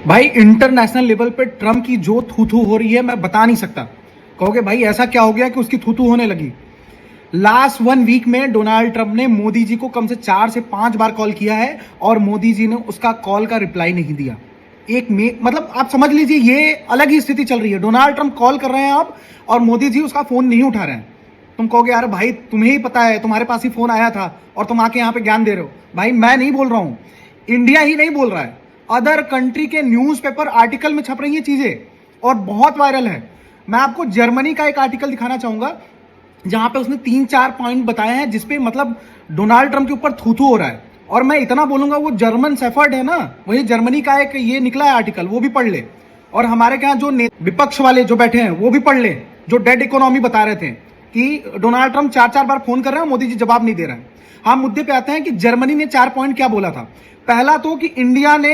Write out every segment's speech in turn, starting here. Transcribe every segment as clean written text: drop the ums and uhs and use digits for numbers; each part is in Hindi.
भाई इंटरनेशनल लेवल पे ट्रम्प की जो थू थू हो रही है मैं बता नहीं सकता। कहोगे भाई ऐसा क्या हो गया कि उसकी थू थू होने लगी। लास्ट 1 वीक में डोनाल्ड ट्रंप ने मोदी जी को कम से 4 से 5 बार कॉल किया है और मोदी जी ने उसका कॉल का रिप्लाई नहीं दिया। मतलब आप समझ लीजिए ये अलग ही स्थिति चल रही है। डोनाल्ड ट्रंप कॉल कर रहे हैं आप और मोदी जी उसका फोन नहीं उठा रहे हैं। तुम कहोगे यार भाई तुम्हें ही पता है, तुम्हारे पास ही फोन आया था और तुम आके यहाँ पे ज्ञान दे रहे हो। भाई मैं नहीं बोल रहा हूं, इंडिया ही नहीं बोल रहा है, अदर कंट्री के न्यूज़पेपर आर्टिकल में छप रही है चीजें और बहुत वायरल है। मैं आपको जर्मनी का एक आर्टिकल दिखाना चाहूंगा जहां पे उसने 3-4 पॉइंट बताए हैं जिसपे मतलब डोनाल्ड ट्रंप के ऊपर थूथू हो रहा है। और मैं इतना बोलूंगा, वो जर्मन सेफर्ड है ना, वही जर्मनी का एक ये निकला है आर्टिकल, वो भी पढ़ ले। और हमारे यहाँ जो विपक्ष वाले जो बैठे हैं वो भी पढ़ ले, जो डेड इकोनॉमी बता रहे थे कि डोनाल्ड ट्रंप 4-4 बार फोन कर रहे हैं, मोदी जी जवाब नहीं दे रहे हैं। हम मुद्दे पे आते हैं कि जर्मनी ने 4 पॉइंट क्या बोला था। पहला तो कि इंडिया ने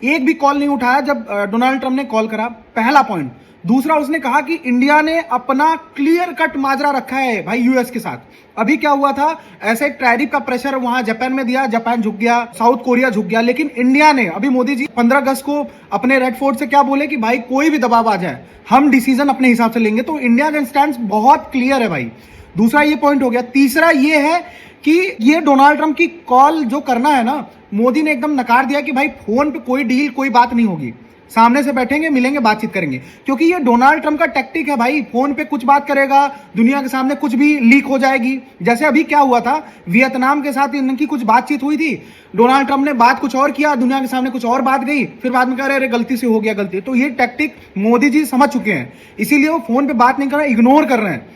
एक भी कॉल नहीं उठाया जब डोनाल्ड ट्रंप ने कॉल करा, पहला पॉइंट। दूसरा, उसने कहा कि इंडिया ने अपना क्लियर कट माजरा रखा है भाई यूएस के साथ। अभी क्या हुआ था, ऐसे टैरिफ का प्रेशर वहां जापान में दिया, जापान झुक गया, साउथ कोरिया झुक गया, लेकिन इंडिया ने अभी मोदी जी 15 अगस्त को अपने रेड फोर्ट से क्या बोले कि भाई कोई भी दबाव आ जाए हम डिसीजन अपने हिसाब से लेंगे। तो इंडिया का स्टैंड बहुत क्लियर है भाई। दूसरा ये पॉइंट हो गया। तीसरा ये है कि ये डोनाल्ड ट्रंप की कॉल जो करना है ना, मोदी ने एकदम नकार दिया कि भाई फोन पे कोई डील कोई बात नहीं होगी, सामने से बैठेंगे, मिलेंगे, बातचीत करेंगे। क्योंकि ये डोनाल्ड ट्रंप का टैक्टिक है भाई, फोन पे कुछ बात करेगा, दुनिया के सामने कुछ भी लीक हो जाएगी। जैसे अभी क्या हुआ था, वियतनाम के साथ इनकी कुछ बातचीत हुई थी, डोनाल्ड ट्रंप ने बात कुछ और किया, दुनिया के सामने कुछ और बात गई, फिर बाद में कह रहे अरे गलती से हो गया गलती। तो ये टैक्टिक मोदी जी समझ चुके हैं, इसीलिए वो फोन पे बात नहीं कर रहे, इग्नोर कर रहे हैं।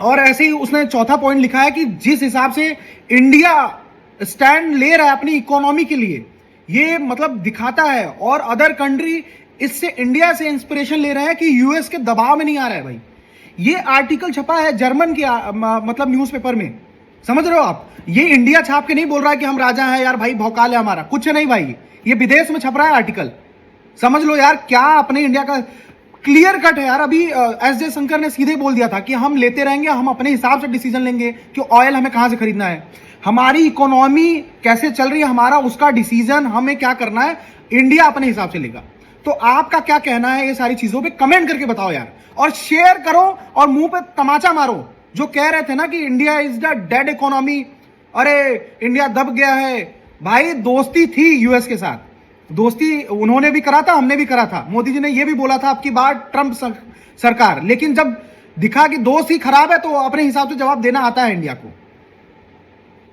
और ऐसे ही उसने चौथा पॉइंट लिखा है कि जिस हिसाब से इंडिया स्टैंड ले रहा है अपनी इकोनॉमी के लिए, ये मतलब दिखाता है और अदर कंट्री इससे इंडिया से इंस्पिरेशन ले रहे हैं कि यूएस के दबाव में नहीं आ रहा है भाई। ये आर्टिकल छपा है जर्मन के मतलब न्यूज़पेपर में, समझ रहे हो आप। ये इंडिया छाप के नहीं बोल रहा है कि हम राजा हैं यार भाई, भौकाल है हमारा, कुछ नहीं भाई, ये विदेश में छप रहा है आर्टिकल। समझ लो यार, क्या अपने इंडिया का क्लियर कट है यार। अभी एस जयशंकर ने सीधे बोल दिया था कि हम लेते रहेंगे, हम अपने हिसाब से डिसीजन लेंगे कि ऑयल हमें कहां से खरीदना है, हमारी इकोनॉमी कैसे चल रही है, हमारा उसका डिसीजन हमें क्या करना है, इंडिया अपने हिसाब से लेगा। तो आपका क्या कहना है ये सारी चीजों पे कमेंट करके बताओ यार, और शेयर करो और मुंह पे तमाचा मारो जो कह रहे थे ना कि India is the dead economy, अरे इंडिया दब गया है। भाई दोस्ती थी यूएस के साथ, दोस्ती उन्होंने भी करा था, हमने भी करा था। मोदी जी ने यह भी बोला था आपकी बार ट्रंप सरकार, लेकिन जब दिखा कि दोस्त ही खराब है तो अपने हिसाब से जवाब देना आता है इंडिया को।